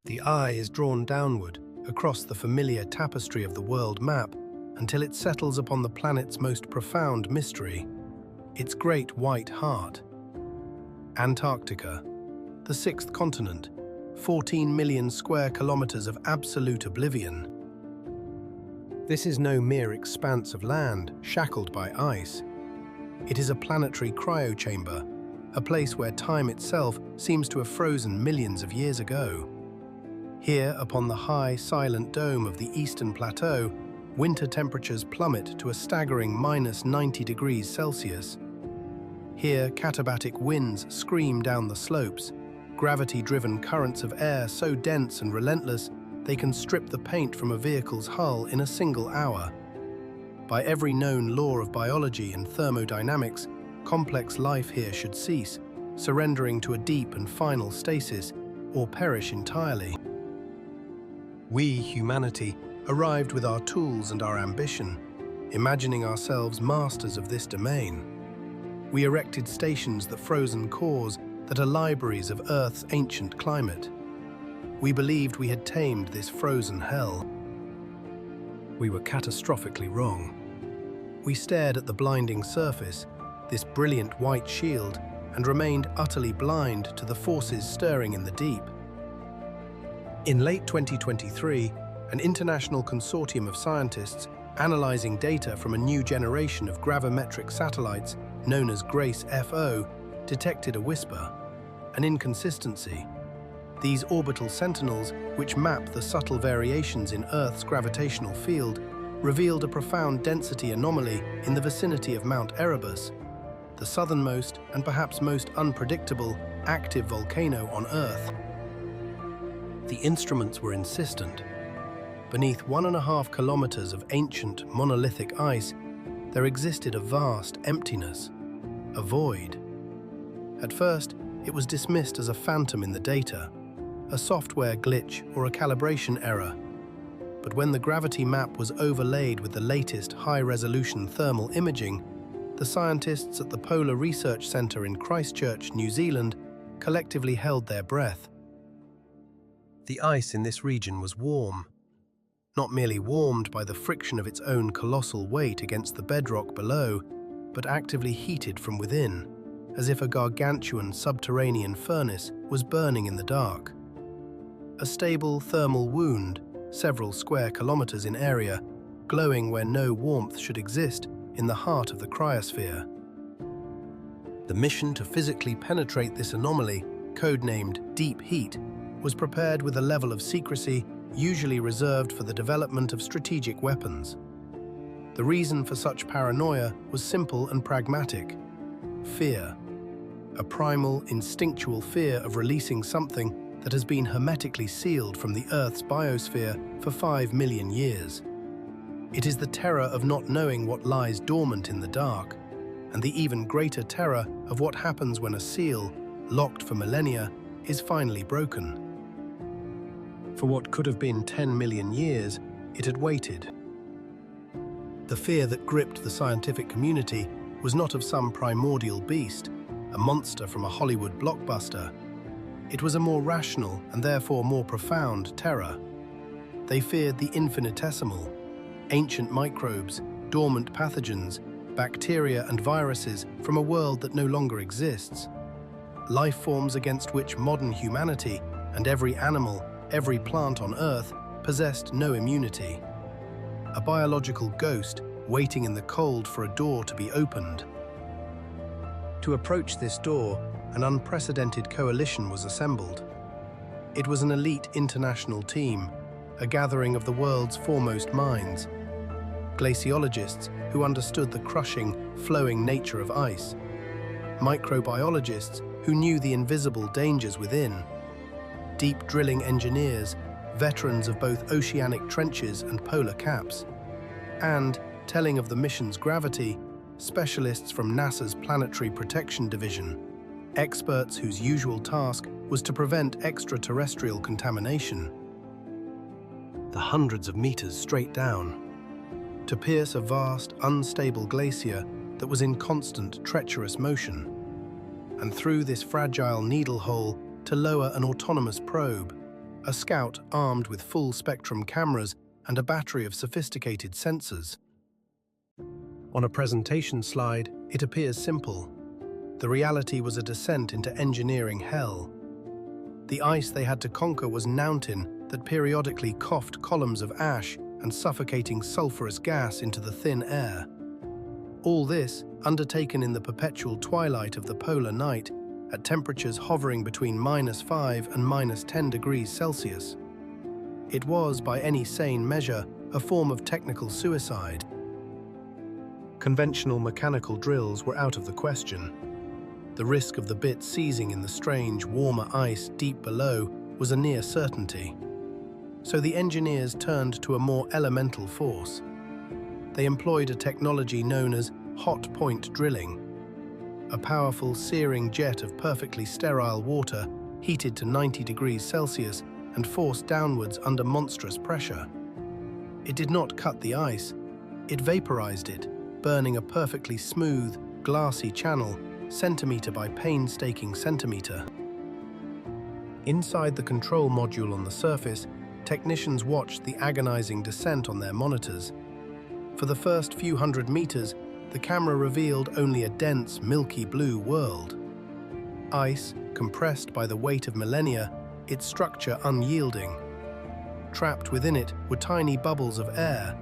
The eye is drawn downward across the familiar tapestry of the world map until it settles upon the planet's most profound mystery, its great white heart. Antarctica, the sixth continent, 14 million square kilometers of absolute oblivion. This is no mere expanse of land shackled by ice. It is a planetary cryochamber, a place where time itself seems to have frozen millions of years ago. Here, upon the high, silent dome of the eastern plateau, winter temperatures plummet to a staggering -90 degrees Celsius. Here, katabatic winds scream down the slopes, gravity-driven currents of air so dense and relentless they can strip the paint from a vehicle's hull in a single hour. By every known law of biology and thermodynamics, complex life here should cease, surrendering to a deep and final stasis, or perish entirely. We, humanity, arrived with our tools and our ambition, imagining ourselves masters of this domain. We erected stations that frozen cores that are libraries of Earth's ancient climate. We believed we had tamed this frozen hell. We were catastrophically wrong. We stared at the blinding surface, this brilliant white shield, and remained utterly blind to the forces stirring in the deep. In late 2023, an international consortium of scientists analyzing data from a new generation of gravimetric satellites known as GRACE-FO detected a whisper, an inconsistency. These orbital sentinels, which map the subtle variations in Earth's gravitational field, revealed a profound density anomaly in the vicinity of Mount Erebus, the southernmost and perhaps most unpredictable active volcano on Earth. The instruments were insistent. Beneath 1.5 kilometers of ancient monolithic ice, there existed a vast emptiness, a void. At first, it was dismissed as a phantom in the data, a software glitch or a calibration error. But when the gravity map was overlaid with the latest high-resolution thermal imaging, the scientists at the Polar Research Centre in Christchurch, New Zealand, collectively held their breath. The ice in this region was warm, not merely warmed by the friction of its own colossal weight against the bedrock below, but actively heated from within, as if a gargantuan subterranean furnace was burning in the dark. A stable thermal wound, several square kilometers in area, glowing where no warmth should exist in the heart of the cryosphere. The mission to physically penetrate this anomaly, codenamed Deep Heat, was prepared with a level of secrecy usually reserved for the development of strategic weapons. The reason for such paranoia was simple and pragmatic: fear. A primal, instinctual fear of releasing something that has been hermetically sealed from the Earth's biosphere for 5 million years. It is the terror of not knowing what lies dormant in the dark, and the even greater terror of what happens when a seal, locked for millennia, is finally broken. For what could have been 10 million years, it had waited. The fear that gripped the scientific community was not of some primordial beast, a monster from a Hollywood blockbuster. It was a more rational and therefore more profound terror. They feared the infinitesimal, ancient microbes, dormant pathogens, bacteria and viruses from a world that no longer exists. Life forms against which modern humanity and every animal, every plant on Earth possessed no immunity. A biological ghost waiting in the cold for a door to be opened. To approach this door, an unprecedented coalition was assembled. It was an elite international team, a gathering of the world's foremost minds. Glaciologists who understood the crushing, flowing nature of ice. Microbiologists who knew the invisible dangers within. Deep drilling engineers, veterans of both oceanic trenches and polar caps. And, telling of the mission's gravity, specialists from NASA's Planetary Protection Division, experts whose usual task was to prevent extraterrestrial contamination. The hundreds of meters straight down, to pierce a vast, unstable glacier that was in constant, treacherous motion, and through this fragile needle hole to lower an autonomous probe, a scout armed with full-spectrum cameras and a battery of sophisticated sensors. On a presentation slide, it appears simple. The reality was a descent into engineering hell. The ice they had to conquer was mountain that periodically coughed columns of ash and suffocating sulfurous gas into the thin air. All this undertaken in the perpetual twilight of the polar night at temperatures hovering between -5 and -10 degrees Celsius. It was, by any sane measure, a form of technical suicide. Conventional mechanical drills were out of the question. The risk of the bit seizing in the strange, warmer ice deep below was a near certainty. So the engineers turned to a more elemental force. They employed a technology known as hot point drilling, a powerful searing jet of perfectly sterile water heated to 90 degrees Celsius and forced downwards under monstrous pressure. It did not cut the ice, it vaporized it, burning a perfectly smooth, glassy channel, centimeter by painstaking centimeter. Inside the control module on the surface, technicians watched the agonizing descent on their monitors. For the first few hundred meters, the camera revealed only a dense, milky blue world. Ice, compressed by the weight of millennia, its structure unyielding. Trapped within it were tiny bubbles of air,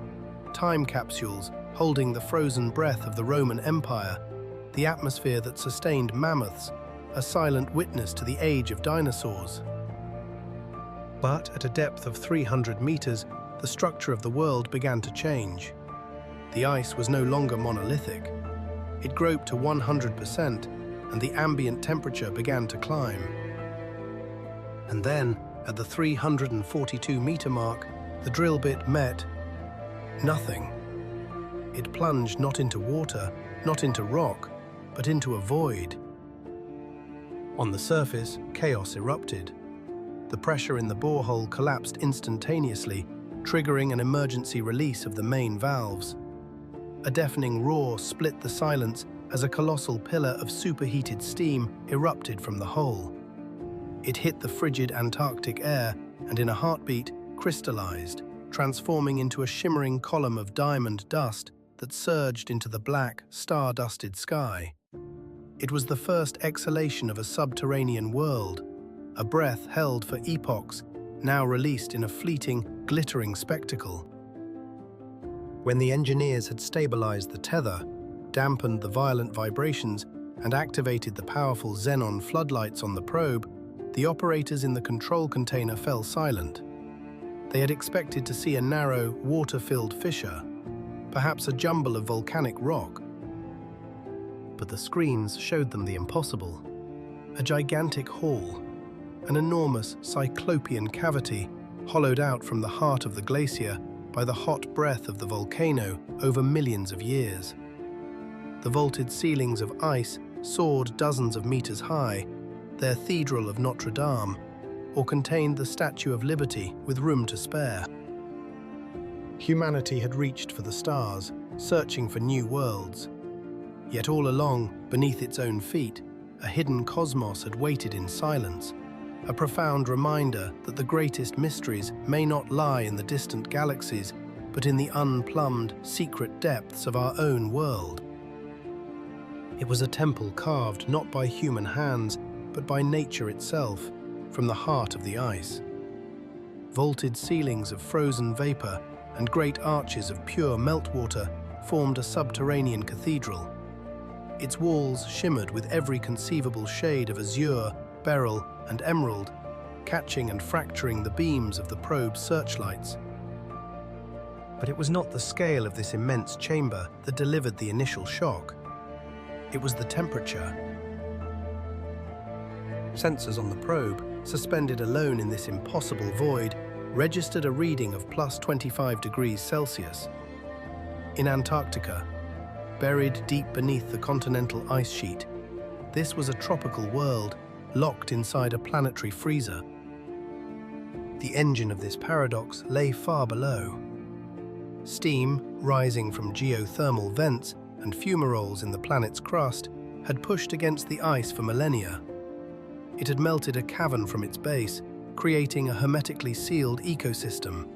time capsules holding the frozen breath of the Roman Empire, the atmosphere that sustained mammoths, a silent witness to the age of dinosaurs. But at a depth of 300 meters, the structure of the world began to change. The ice was no longer monolithic. It groped to 100%, and the ambient temperature began to climb. And then, at the 342-meter mark, the drill bit met nothing. It plunged not into water, not into rock, but into a void. On the surface, chaos erupted. The pressure in the borehole collapsed instantaneously, triggering an emergency release of the main valves. A deafening roar split the silence as a colossal pillar of superheated steam erupted from the hole. It hit the frigid Antarctic air and in a heartbeat crystallized, transforming into a shimmering column of diamond dust that surged into the black, star-dusted sky. It was the first exhalation of a subterranean world, a breath held for epochs, now released in a fleeting, glittering spectacle. When the engineers had stabilized the tether, dampened the violent vibrations, and activated the powerful xenon floodlights on the probe, the operators in the control container fell silent. They had expected to see a narrow, water-filled fissure, perhaps a jumble of volcanic rock. But the screens showed them the impossible. A gigantic hall, an enormous cyclopean cavity hollowed out from the heart of the glacier by the hot breath of the volcano over millions of years. The vaulted ceilings of ice soared dozens of meters high, their cathedral of Notre Dame, or contained the Statue of Liberty with room to spare. Humanity had reached for the stars, searching for new worlds. Yet all along, beneath its own feet, a hidden cosmos had waited in silence, a profound reminder that the greatest mysteries may not lie in the distant galaxies, but in the unplumbed, secret depths of our own world. It was a temple carved not by human hands, but by nature itself, from the heart of the ice. Vaulted ceilings of frozen vapor and great arches of pure meltwater formed a subterranean cathedral. Its walls shimmered with every conceivable shade of azure, beryl, and emerald, catching and fracturing the beams of the probe's searchlights. But it was not the scale of this immense chamber that delivered the initial shock. It was the temperature. Sensors on the probe, suspended alone in this impossible void, registered a reading of plus 25 degrees Celsius. In Antarctica, buried deep beneath the continental ice sheet, this was a tropical world locked inside a planetary freezer. The engine of this paradox lay far below. Steam, rising from geothermal vents and fumaroles in the planet's crust, had pushed against the ice for millennia. It had melted a cavern from its base, creating a hermetically sealed ecosystem,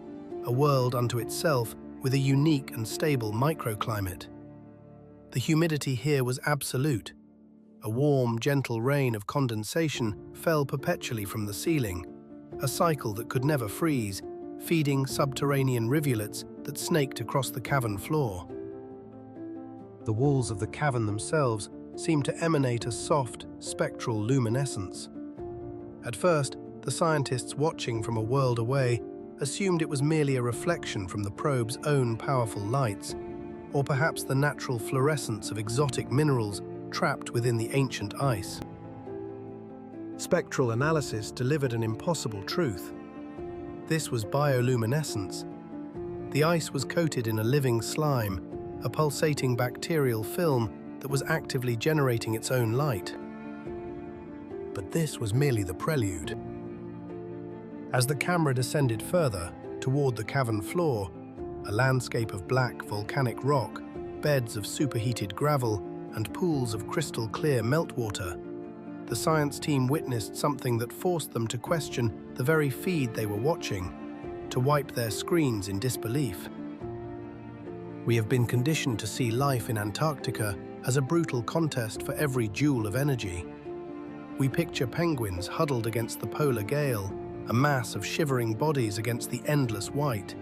a world unto itself with a unique and stable microclimate. The humidity here was absolute. A warm, gentle rain of condensation fell perpetually from the ceiling, a cycle that could never freeze, feeding subterranean rivulets that snaked across the cavern floor. The walls of the cavern themselves seemed to emanate a soft, spectral luminescence. At first, the scientists watching from a world away assumed it was merely a reflection from the probe's own powerful lights, or perhaps the natural fluorescence of exotic minerals trapped within the ancient ice. Spectral analysis delivered an impossible truth. This was bioluminescence. The ice was coated in a living slime, a pulsating bacterial film that was actively generating its own light. But this was merely the prelude. As the camera descended further toward the cavern floor, a landscape of black volcanic rock, beds of superheated gravel, and pools of crystal-clear meltwater, the science team witnessed something that forced them to question the very feed they were watching, to wipe their screens in disbelief. We have been conditioned to see life in Antarctica as a brutal contest for every joule of energy. We picture penguins huddled against the polar gale, a mass of shivering bodies against the endless white.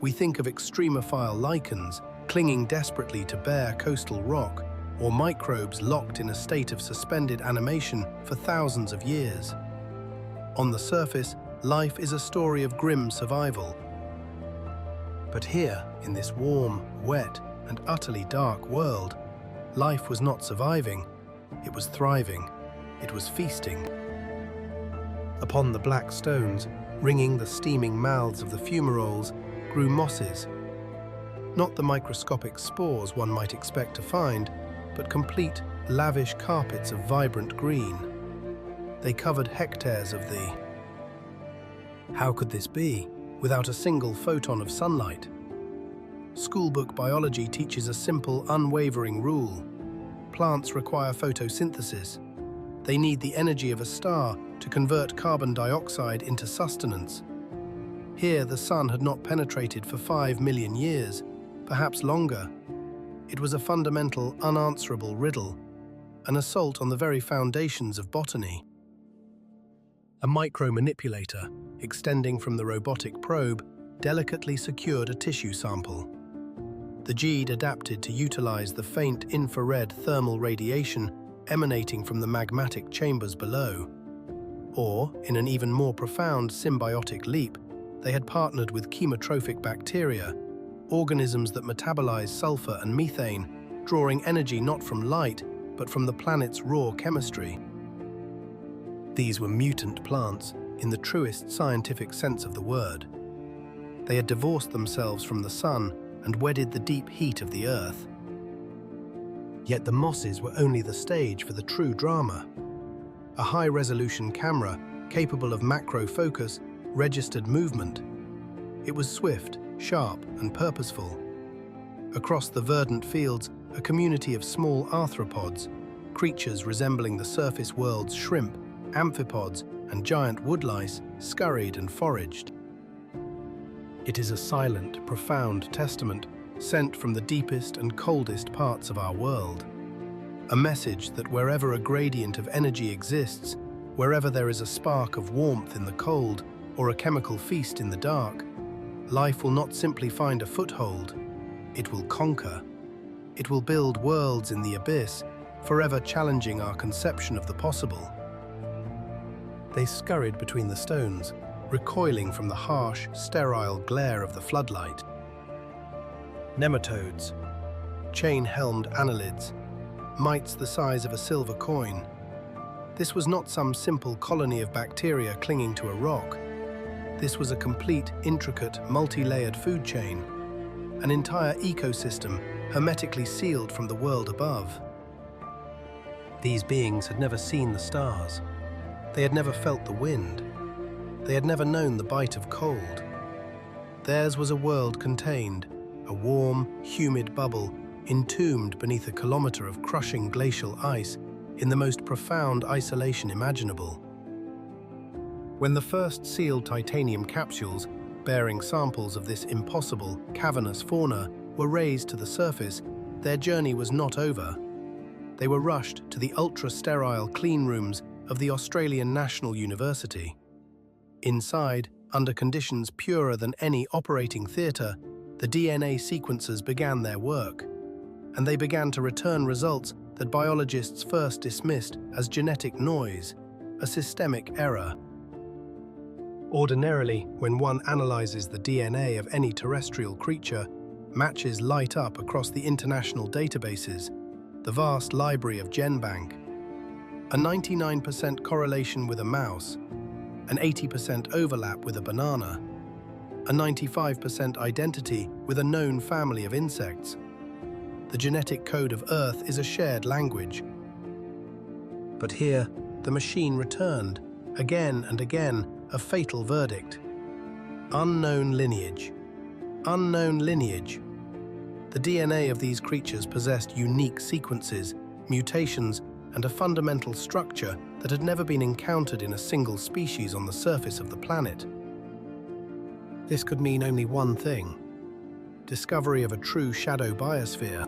We think of extremophile lichens clinging desperately to bare coastal rock, or microbes locked in a state of suspended animation for thousands of years. On the surface, life is a story of grim survival. But here, in this warm, wet, and utterly dark world, life was not surviving, it was thriving, it was feasting. Upon the black stones, ringing the steaming mouths of the fumaroles, grew mosses. Not the microscopic spores one might expect to find, but complete, lavish carpets of vibrant green. They covered hectares of the... How could this be, without a single photon of sunlight? Schoolbook biology teaches a simple, unwavering rule. Plants require photosynthesis. They need the energy of a star to convert carbon dioxide into sustenance. Here, the sun had not penetrated for 5 million years, perhaps longer. It was a fundamental, unanswerable riddle, an assault on the very foundations of botany. A micromanipulator, extending from the robotic probe, delicately secured a tissue sample. The GEAD adapted to utilize the faint infrared thermal radiation emanating from the magmatic chambers below. Or, in an even more profound symbiotic leap, they had partnered with chemotrophic bacteria, organisms that metabolize sulfur and methane, drawing energy not from light, but from the planet's raw chemistry. These were mutant plants, in the truest scientific sense of the word. They had divorced themselves from the sun and wedded the deep heat of the earth. Yet the mosses were only the stage for the true drama. A high-resolution camera, capable of macro focus, registered movement. It was swift, sharp, and purposeful. Across the verdant fields, a community of small arthropods, creatures resembling the surface world's shrimp, amphipods, and giant woodlice, scurried and foraged. It is a silent, profound testament sent from the deepest and coldest parts of our world. A message that wherever a gradient of energy exists, wherever there is a spark of warmth in the cold or a chemical feast in the dark, life will not simply find a foothold, it will conquer. It will build worlds in the abyss, forever challenging our conception of the possible. They scurried between the stones, recoiling from the harsh, sterile glare of the floodlight. Nematodes, chain-helmed annelids, mites the size of a silver coin. This was not some simple colony of bacteria clinging to a rock. This was a complete, intricate, multi-layered food chain, an entire ecosystem hermetically sealed from the world above. These beings had never seen the stars. They had never felt the wind. They had never known the bite of cold. Theirs was a world contained, a warm, humid bubble entombed beneath a kilometer of crushing glacial ice in the most profound isolation imaginable. When the first sealed titanium capsules, bearing samples of this impossible, cavernous fauna, were raised to the surface, their journey was not over. They were rushed to the ultra-sterile clean rooms of the Australian National University. Inside, under conditions purer than any operating theatre, the DNA sequencers began their work, and they began to return results that biologists first dismissed as genetic noise, a systemic error. Ordinarily, when one analyzes the DNA of any terrestrial creature, matches light up across the international databases, the vast library of GenBank. A 99% correlation with a mouse, an 80% overlap with a banana, a 95% identity with a known family of insects. The genetic code of Earth is a shared language. But here, the machine returned, again and again, a fatal verdict. Unknown lineage. Unknown lineage. The DNA of these creatures possessed unique sequences, mutations, and a fundamental structure that had never been encountered in a single species on the surface of the planet. This could mean only one thing: discovery of a true shadow biosphere.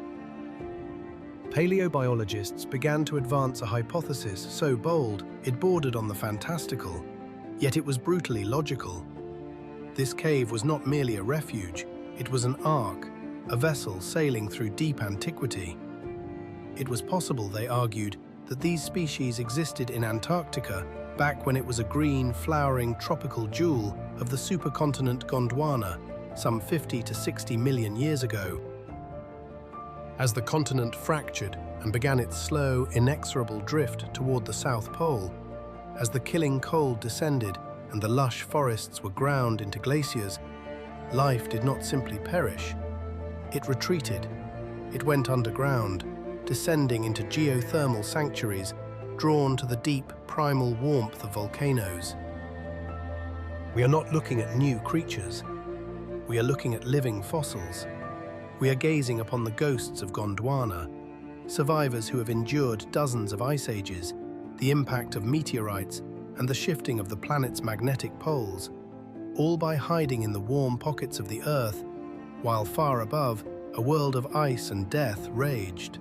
Paleobiologists began to advance a hypothesis so bold it bordered on the fantastical, yet it was brutally logical. This cave was not merely a refuge, it was an ark, a vessel sailing through deep antiquity. It was possible, they argued, that these species existed in Antarctica back when it was a green, flowering tropical jewel of the supercontinent Gondwana, some 50 to 60 million years ago. As the continent fractured and began its slow, inexorable drift toward the South Pole, as the killing cold descended and the lush forests were ground into glaciers, life did not simply perish. It retreated. It went underground, descending into geothermal sanctuaries, drawn to the deep, primal warmth of volcanoes. We are not looking at new creatures. We are looking at living fossils. We are gazing upon the ghosts of Gondwana, survivors who have endured dozens of ice ages, the impact of meteorites, and the shifting of the planet's magnetic poles, all by hiding in the warm pockets of the Earth, while far above, a world of ice and death raged.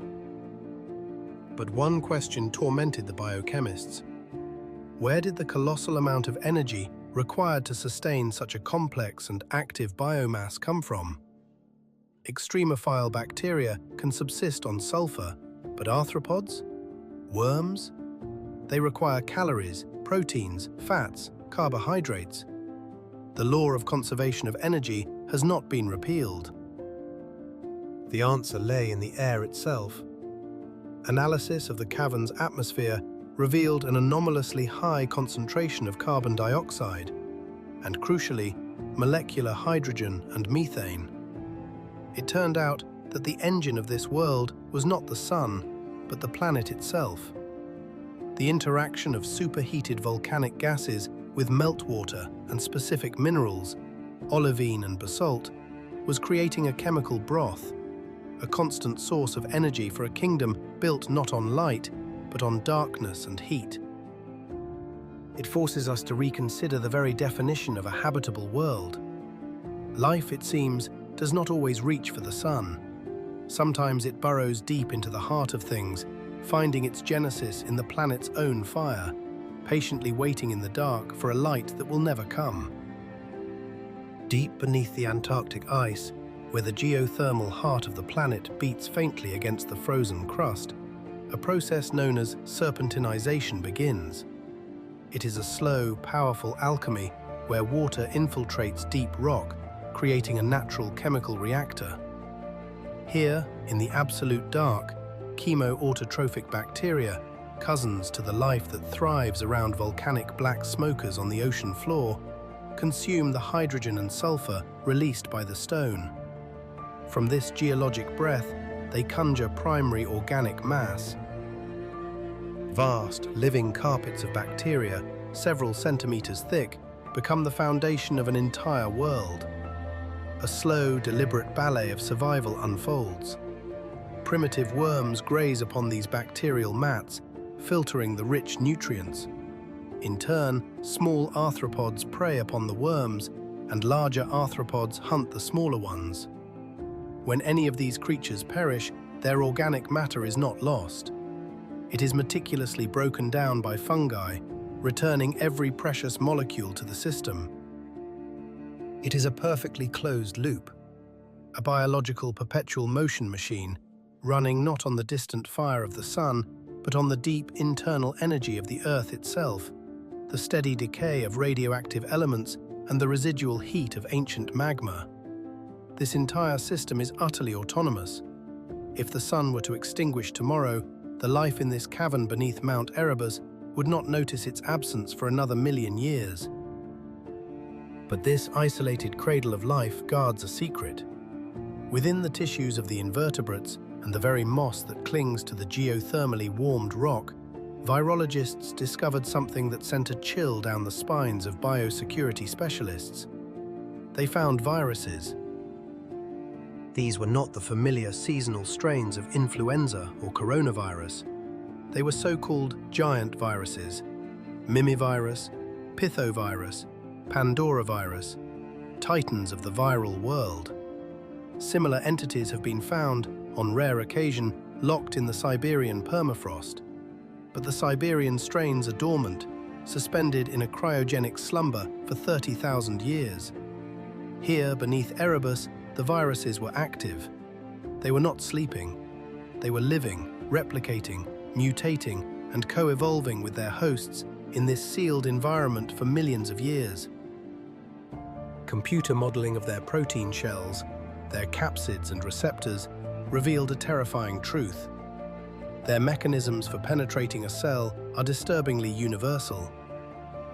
But one question tormented the biochemists. Where did the colossal amount of energy required to sustain such a complex and active biomass come from? Extremophile bacteria can subsist on sulfur, but arthropods? Worms? They require calories, proteins, fats, carbohydrates. The law of conservation of energy has not been repealed. The answer lay in the air itself. Analysis of the cavern's atmosphere revealed an anomalously high concentration of carbon dioxide and, crucially, molecular hydrogen and methane. It turned out that the engine of this world was not the sun, but the planet itself. The interaction of superheated volcanic gases with meltwater and specific minerals, olivine and basalt, was creating a chemical broth, a constant source of energy for a kingdom built not on light, but on darkness and heat. It forces us to reconsider the very definition of a habitable world. Life, it seems, does not always reach for the sun. Sometimes it burrows deep into the heart of things, finding its genesis in the planet's own fire, patiently waiting in the dark for a light that will never come. Deep beneath the Antarctic ice, where the geothermal heart of the planet beats faintly against the frozen crust, a process known as serpentinization begins. It is a slow, powerful alchemy where water infiltrates deep rock, creating a natural chemical reactor. Here, in the absolute dark, chemoautotrophic bacteria, cousins to the life that thrives around volcanic black smokers on the ocean floor, consume the hydrogen and sulfur released by the stone. From this geologic breath, they conjure primary organic mass. Vast, living carpets of bacteria, several centimeters thick, become the foundation of an entire world. A slow, deliberate ballet of survival unfolds. Primitive worms graze upon these bacterial mats, filtering the rich nutrients. In turn, small arthropods prey upon the worms, and larger arthropods hunt the smaller ones. When any of these creatures perish, their organic matter is not lost. It is meticulously broken down by fungi, returning every precious molecule to the system. It is a perfectly closed loop, a biological perpetual motion machine, running not on the distant fire of the sun, but on the deep internal energy of the Earth itself, the steady decay of radioactive elements and the residual heat of ancient magma. This entire system is utterly autonomous. If the sun were to extinguish tomorrow, the life in this cavern beneath Mount Erebus would not notice its absence for another million years. But this isolated cradle of life guards a secret. Within the tissues of the invertebrates and the very moss that clings to the geothermally warmed rock, virologists discovered something that sent a chill down the spines of biosecurity specialists. They found viruses. These were not the familiar seasonal strains of influenza or coronavirus. They were so-called giant viruses: mimivirus, pithovirus, pandoravirus, titans of the viral world. Similar entities have been found, on rare occasion, locked in the Siberian permafrost. But the Siberian strains are dormant, suspended in a cryogenic slumber for 30,000 years. Here, beneath Erebus, the viruses were active. They were not sleeping. They were living, replicating, mutating, and co-evolving with their hosts in this sealed environment for millions of years. Computer modeling of their protein shells, their capsids and receptors, revealed a terrifying truth. Their mechanisms for penetrating a cell are disturbingly universal.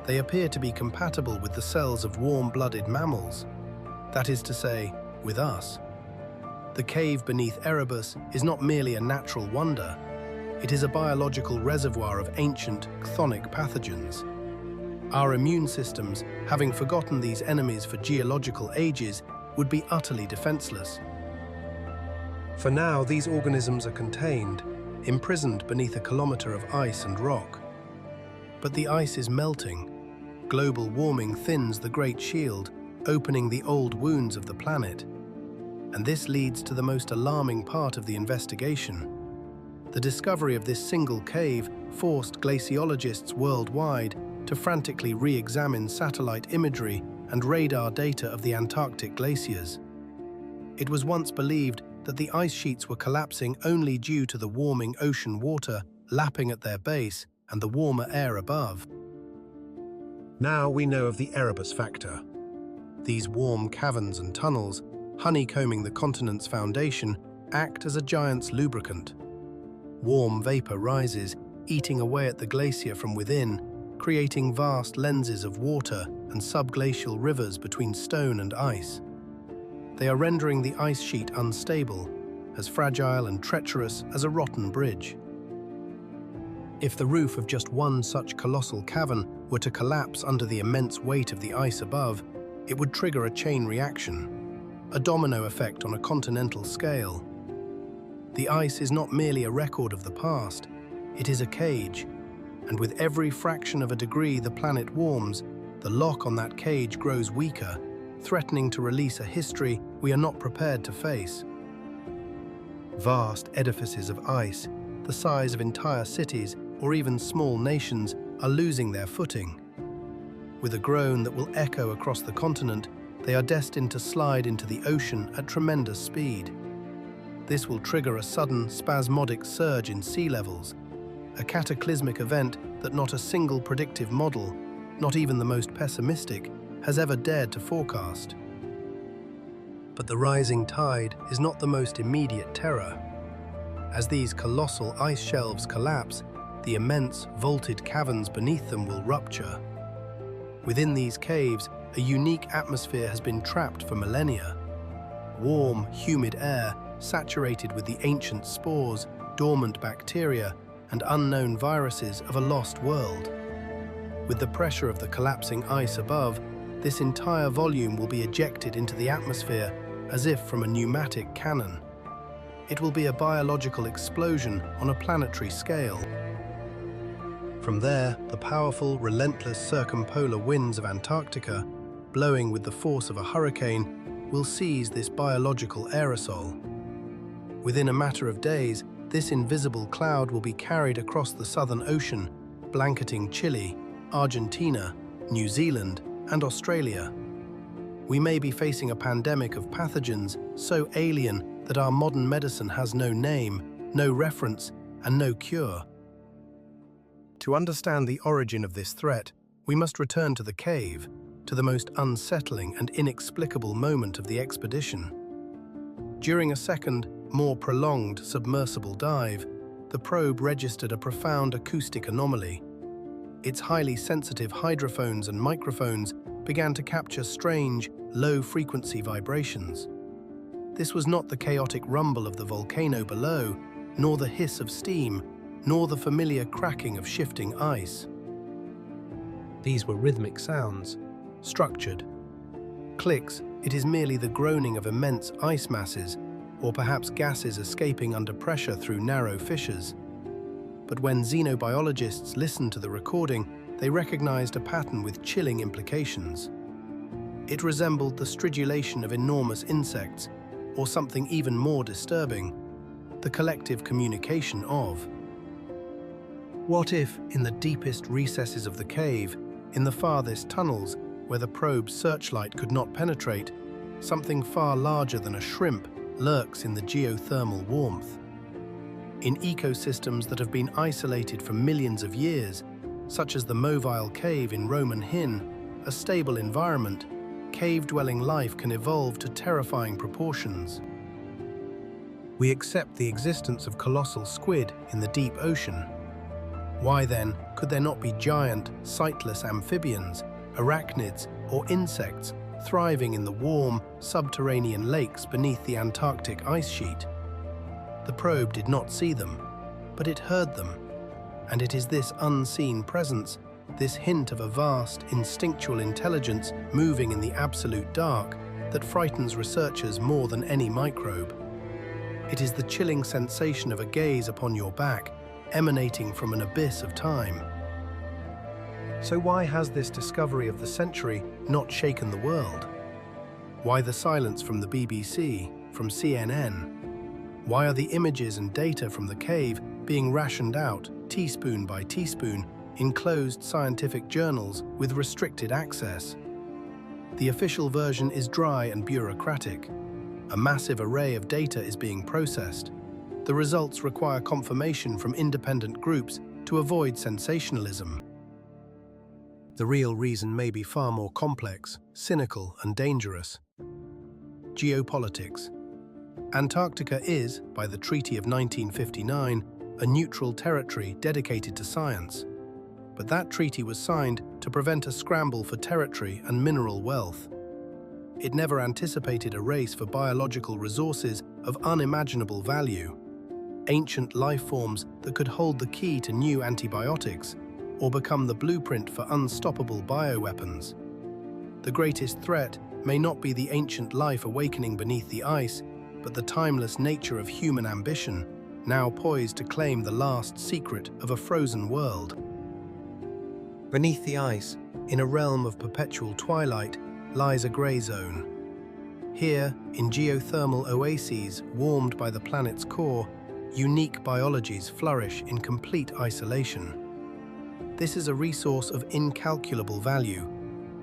They appear to be compatible with the cells of warm-blooded mammals. That is to say, with us. The cave beneath Erebus is not merely a natural wonder. It is a biological reservoir of ancient, chthonic pathogens. Our immune systems, having forgotten these enemies for geological ages, would be utterly defenseless. For now, these organisms are contained, imprisoned beneath a kilometer of ice and rock. But the ice is melting. Global warming thins the Great Shield, opening the old wounds of the planet. And this leads to the most alarming part of the investigation. The discovery of this single cave forced glaciologists worldwide to frantically re-examine satellite imagery and radar data of the Antarctic glaciers. It was once believed that the ice sheets were collapsing only due to the warming ocean water lapping at their base and the warmer air above. Now we know of the Erebus factor. These warm caverns and tunnels, honeycombing the continent's foundation, act as a giant's lubricant. Warm vapor rises, eating away at the glacier from within, creating vast lenses of water and subglacial rivers between stone and ice. They are rendering the ice sheet unstable, as fragile and treacherous as a rotten bridge. If the roof of just one such colossal cavern were to collapse under the immense weight of the ice above, it would trigger a chain reaction, a domino effect on a continental scale. The ice is not merely a record of the past, it is a cage, and with every fraction of a degree the planet warms, the lock on that cage grows weaker, threatening to release a history we are not prepared to face. Vast edifices of ice, the size of entire cities or even small nations, are losing their footing. With a groan that will echo across the continent, they are destined to slide into the ocean at tremendous speed. This will trigger a sudden, spasmodic surge in sea levels, a cataclysmic event that not a single predictive model, not even the most pessimistic, has ever dared to forecast. But the rising tide is not the most immediate terror. As these colossal ice shelves collapse, the immense, vaulted caverns beneath them will rupture. Within these caves, a unique atmosphere has been trapped for millennia. Warm, humid air, saturated with the ancient spores, dormant bacteria, and unknown viruses of a lost world. With the pressure of the collapsing ice above, this entire volume will be ejected into the atmosphere as if from a pneumatic cannon. It will be a biological explosion on a planetary scale. From there, the powerful, relentless circumpolar winds of Antarctica, blowing with the force of a hurricane, will seize this biological aerosol. Within a matter of days, this invisible cloud will be carried across the Southern Ocean, blanketing Chile, Argentina, New Zealand, and Australia. We may be facing a pandemic of pathogens so alien that our modern medicine has no name, no reference, and no cure. To understand the origin of this threat, we must return to the cave, to the most unsettling and inexplicable moment of the expedition. During a second, more prolonged submersible dive, the probe registered a profound acoustic anomaly. Its highly sensitive hydrophones and microphones began to capture strange, low-frequency vibrations. This was not the chaotic rumble of the volcano below, nor the hiss of steam, nor the familiar cracking of shifting ice. These were rhythmic sounds, structured. Clicks, it is merely the groaning of immense ice masses, or perhaps gases escaping under pressure through narrow fissures. But when xenobiologists listened to the recording, they recognized a pattern with chilling implications. It resembled the stridulation of enormous insects, or something even more disturbing, the collective communication of. What if, in the deepest recesses of the cave, in the farthest tunnels, where the probe's searchlight could not penetrate, something far larger than a shrimp lurks in the geothermal warmth? In ecosystems that have been isolated for millions of years, such as the mobile cave in Roman Hin, a stable environment, cave-dwelling life can evolve to terrifying proportions. We accept the existence of colossal squid in the deep ocean. Why then could there not be giant, sightless amphibians, arachnids, or insects thriving in the warm, subterranean lakes beneath the Antarctic ice sheet? The probe did not see them, but it heard them, and it is this unseen presence, this hint of a vast, instinctual intelligence moving in the absolute dark, that frightens researchers more than any microbe. It is the chilling sensation of a gaze upon your back, emanating from an abyss of time. So why has this discovery of the century not shaken the world? Why the silence from the BBC, from CNN? Why are the images and data from the cave being rationed out, teaspoon by teaspoon, in closed scientific journals with restricted access? The official version is dry and bureaucratic. A massive array of data is being processed. The results require confirmation from independent groups to avoid sensationalism. The real reason may be far more complex, cynical, and dangerous. Geopolitics. Antarctica is, by the Treaty of 1959, a neutral territory dedicated to science. But that treaty was signed to prevent a scramble for territory and mineral wealth. It never anticipated a race for biological resources of unimaginable value. Ancient life forms that could hold the key to new antibiotics, or become the blueprint for unstoppable bioweapons. The greatest threat may not be the ancient life awakening beneath the ice, but the timeless nature of human ambition, now poised to claim the last secret of a frozen world. Beneath the ice, in a realm of perpetual twilight, lies a grey zone. Here, in geothermal oases warmed by the planet's core, unique biologies flourish in complete isolation. This is a resource of incalculable value,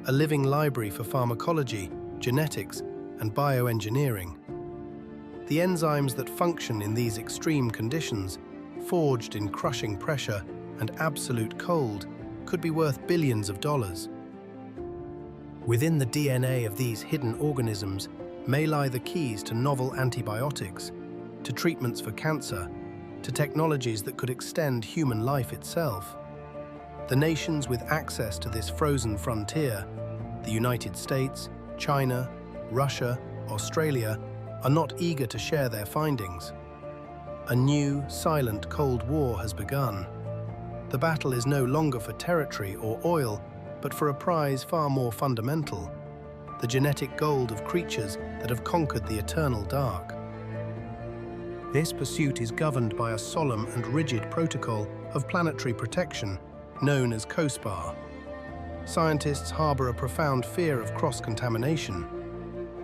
a living library for pharmacology, genetics, and bioengineering. The enzymes that function in these extreme conditions, forged in crushing pressure and absolute cold, could be worth billions of dollars. Within the DNA of these hidden organisms may lie the keys to novel antibiotics, to treatments for cancer, to technologies that could extend human life itself. The nations with access to this frozen frontier, the United States, China, Russia, Australia, are not eager to share their findings. A new, silent Cold War has begun. The battle is no longer for territory or oil, but for a prize far more fundamental, the genetic gold of creatures that have conquered the eternal dark. This pursuit is governed by a solemn and rigid protocol of planetary protection, known as COSPAR. Scientists harbor a profound fear of cross-contamination.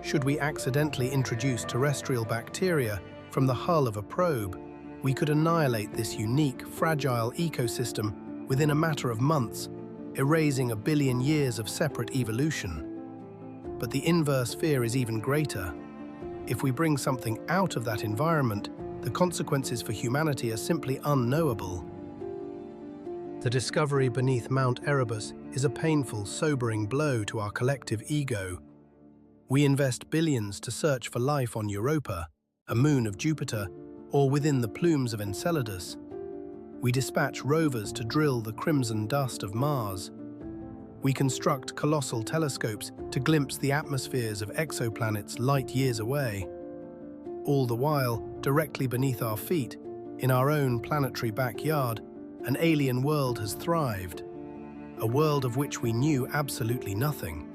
Should we accidentally introduce terrestrial bacteria from the hull of a probe, we could annihilate this unique, fragile ecosystem within a matter of months, erasing a billion years of separate evolution. But the inverse fear is even greater. If we bring something out of that environment, the consequences for humanity are simply unknowable. The discovery beneath Mount Erebus is a painful, sobering blow to our collective ego. We invest billions to search for life on Europa, a moon of Jupiter, or within the plumes of Enceladus. We dispatch rovers to drill the crimson dust of Mars. We construct colossal telescopes to glimpse the atmospheres of exoplanets light years away. All the while, directly beneath our feet, in our own planetary backyard, an alien world has thrived, a world of which we knew absolutely nothing.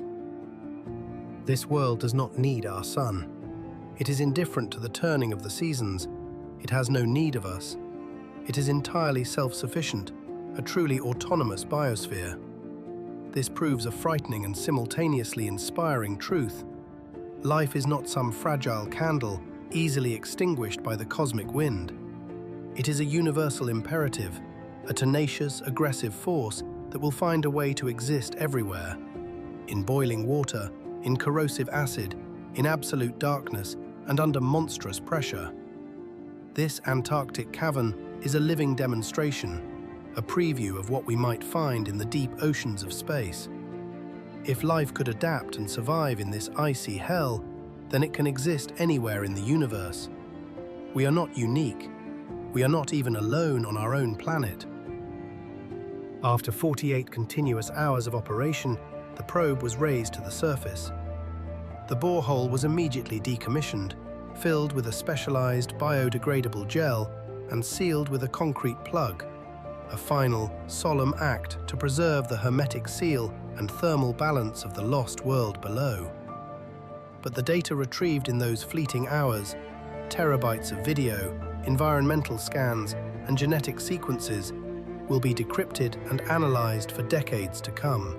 This world does not need our sun. It is indifferent to the turning of the seasons. It has no need of us. It is entirely self-sufficient, a truly autonomous biosphere. This proves a frightening and simultaneously inspiring truth. Life is not some fragile candle, easily extinguished by the cosmic wind. It is a universal imperative, a tenacious, aggressive force that will find a way to exist everywhere. In boiling water, in corrosive acid, in absolute darkness, and under monstrous pressure. This Antarctic cavern is a living demonstration, a preview of what we might find in the deep oceans of space. If life could adapt and survive in this icy hell, then it can exist anywhere in the universe. We are not unique. We are not even alone on our own planet. After 48 continuous hours of operation, the probe was raised to the surface. The borehole was immediately decommissioned, filled with a specialized biodegradable gel and sealed with a concrete plug, a final, solemn act to preserve the hermetic seal and thermal balance of the lost world below. But the data retrieved in those fleeting hours, terabytes of video, environmental scans, and genetic sequences, will be decrypted and analyzed for decades to come.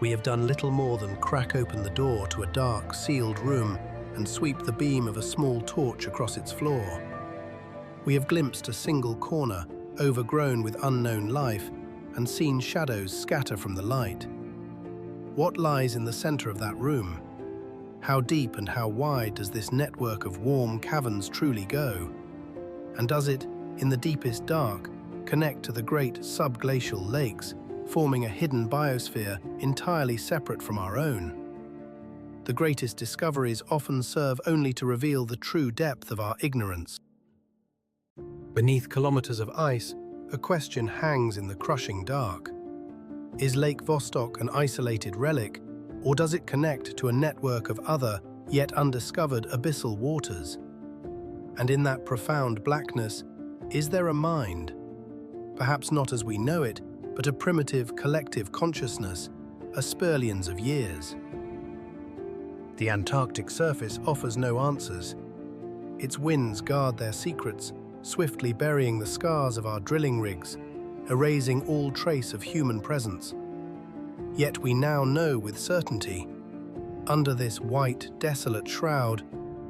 We have done little more than crack open the door to a dark, sealed room and sweep the beam of a small torch across its floor. We have glimpsed a single corner, overgrown with unknown life, and seen shadows scatter from the light. What lies in the center of that room? How deep and how wide does this network of warm caverns truly go? And does it, in the deepest dark, connect to the great subglacial lakes, forming a hidden biosphere entirely separate from our own? The greatest discoveries often serve only to reveal the true depth of our ignorance. Beneath kilometers of ice, a question hangs in the crushing dark. Is Lake Vostok an isolated relic, or does it connect to a network of other, yet undiscovered abyssal waters? And in that profound blackness, is there a mind? Perhaps not as we know it, but a primitive collective consciousness, a spurlions of years. The Antarctic surface offers no answers. Its winds guard their secrets, swiftly burying the scars of our drilling rigs, erasing all trace of human presence. Yet we now know with certainty, under this white, desolate shroud,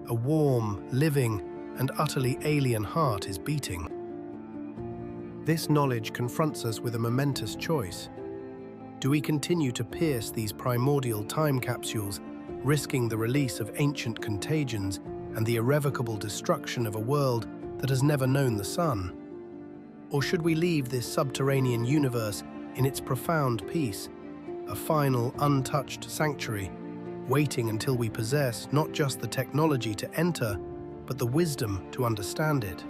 a warm, living, and utterly alien heart is beating. This knowledge confronts us with a momentous choice. Do we continue to pierce these primordial time capsules, risking the release of ancient contagions and the irrevocable destruction of a world that has never known the sun? Or should we leave this subterranean universe in its profound peace, a final, untouched sanctuary, waiting until we possess not just the technology to enter, but the wisdom to understand it?